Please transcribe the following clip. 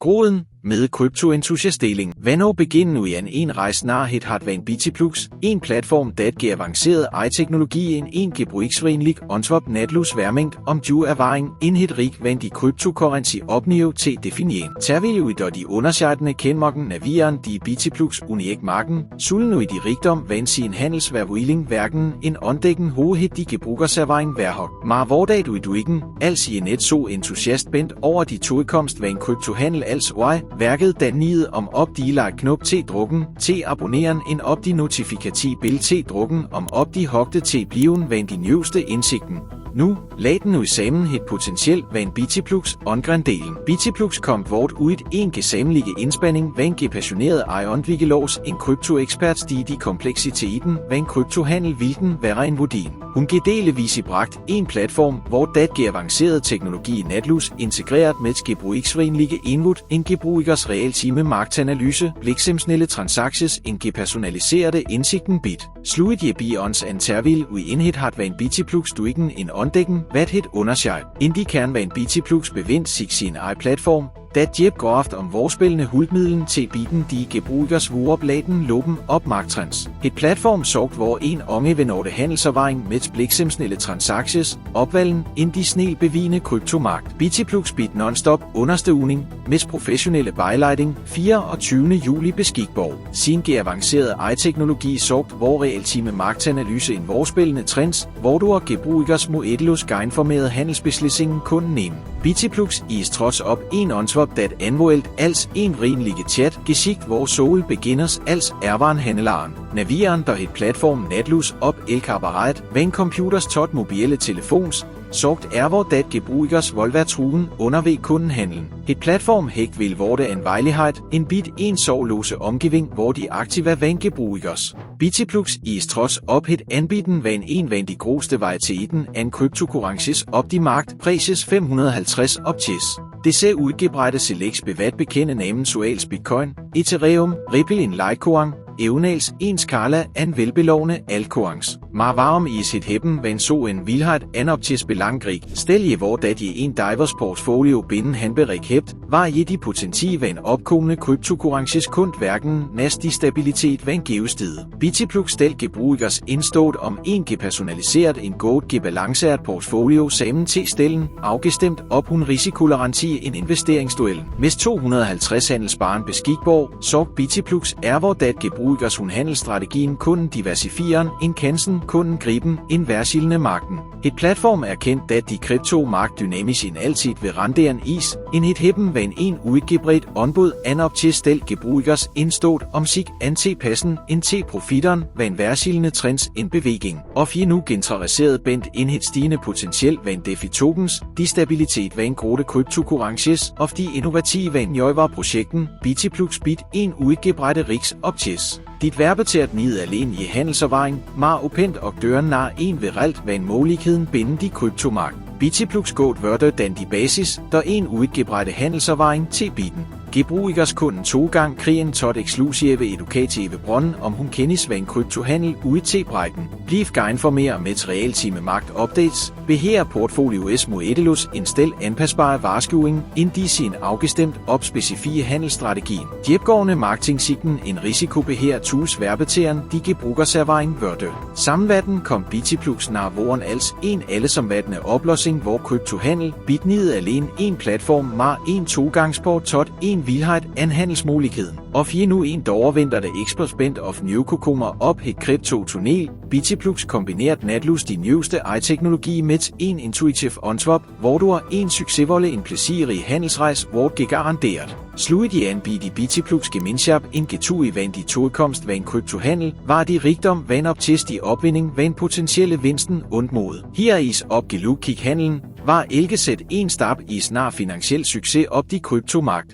Skroden med kryptoentusiastdeling. Hvornår beginnen nu en rejse naar het hart van BTPlux, en platform dat giver avanceret i-teknologi en gebruiksvenlig ontwerp netløs værmængd om du ervaring en het rig van de kryptocurrency opnieuw te definieren. Terwijl u door de underscheidende kenmerken navigeren de BTPlux unik marken, zullen u de rigdom van sin handelsvervilling hverken en ondækken hovedhed de gebrugerservaring værhok. Maar hvordat du ikke, als I net så entusiast bent over de toekomst van kryptohandel als værket daniet om op de like knop til drukken, til abonneren en op de notifikativ bill til drukken om op de hogte til bliven van de nyeste indsigten. Nu, lad den nu sammen het potentielt van BTPlux ongrandelen. BTPlux kom vort ud en gesammelige indspænding van gepassioneret ejondvikkelovs en kryptoekspert de kompleksiteten van kryptohandel hvilken være en vurdien. Hun gedelevis i bragt en platform, hvor dat giver avanceret teknologi netlus integreret med gebruiksvenlige input, en gebrugers realtime marktanalyse, bliksemsnelle transaktions, en gepersonaliserede indsigten bit. Sluit je bi ons an tervil ui indhed hat van BTPlux duigen en ondækken, hvad het underscheid. Indikern van BTPlux bevindt sig sin platform, dat jeb groft om vorspillende hultmidlen til biten de gebrugers vuopladen loben op marktrends. Et platform sorgt hvor en unge venårte handelservaring med bliksemsnelle transaktions, opvalgen, ind de snel bevine kryptomarkt. BTPlux bit nonstop understøvning, med professionelle vejledning 24. juli beskikborg. Sin avanceret i-teknologi sorgt hvor realtime marktanalyse en vorspillende trends, hvor du og gebrugers moedelos geinformeret handelsbeslissingen kun nehmen. BTPlux is trods op en ontwerp dat anvendt als en rimelig chat geschikt hvor sol beginners als ervaren handleren. Navigeren der et platform netlus op elkabaret, van computers tot mobile telefons, sorgt hvor dat gebrugers voldværtruen underved kundenhandlen. Et platform hægt vil vorte en vejlighed, en bit en sovlose omgivning hvor de aktive van gebrugers. BTPlux is trods op het anbitten van en de groste varieteten an kryptokurrences op de markt præcis 550 optis. Det ser udgebredte seleks bevat bekende namen Suals Bitcoin, Ethereum, Ripple en Litecoin, Eunals en skala an velbelovne altcoins. Mar varum i sit hæppen van så en vildhed anoptis belangrig, stelje hvor dat i en divers portfolio binden hanberig hæbt, var i de potentiv van opkommende kryptokurrences kund hverken næst stabilitet van gevestede. BTPlux stel gebrugers indstået om en gepersonaliseret en god gebalanceret portfolio sammen til stellen, afgestemt op hun risikogaranti en investeringsduel. Med 250 handelsbaren beskikborg, sorg BTPlux hvor dat gebrugers hun handelsstrategien kunden diversifieren, en kansen kunden griben, en værsilende marken. Et platform er kendt, dat de kryptomarkt dynamisk en altid ved randeren is, en et hæppen van en udgebredt onbud anop til stel gebrugers indstået om sig antipassen en til profiteren van værsilende trends en bevægning. Og fire nu interesseret bent en het stigende potentiel van defi tokens, de stabilitet van grote kryptokurrences og de innovative van njøjvar projekten, BTPlux bit en udgebredte rigs optis. Dit verbetert nid alene i handelservaring, mar opent og døren nar en viralt van muligheden binde de kryptomarkt. BTPlux godt vørte dan de basis, der en udgebredte handelservaring til biten. Gebrugers kunden togang krigen tot eksklusive edukative brønden om hun kendes van kryptohandel ude til brækken. Bliv geinformere med realtime markt updates, beher portfolios moedelos instel anpasbare varskuing, indi sin afgestemt op specifie handelsstrategien. Jebgående marketingsigten en risikobeher tools verbeteren de gebrugerservaring vørte. Sammenvatten kom BTPlux nar voren als en alle som vattende oplossing hvor kryptohandel bitnid alene en platform mar en togangsport tot en vildhed an handelsmuligheden. Og fire nu en overvinterte expertspændt of nykokommer op et krypto-tunnel, BTPlux kombineret natlus de nyeste i-teknologi med en intuitiv ontwerp, hvor du har en succesvolle en placerig handelsrejs, hvor det garanteret. Sluit i anbid i BTPlux gemenskab en getui van de toekomst van kryptohandel, var de rigdom van optist i opvinding van potentielle vinsten undmod. Her is op geluk kig handelen, var elgesæt en stab i snar finansiel succes op de kryptomarkt.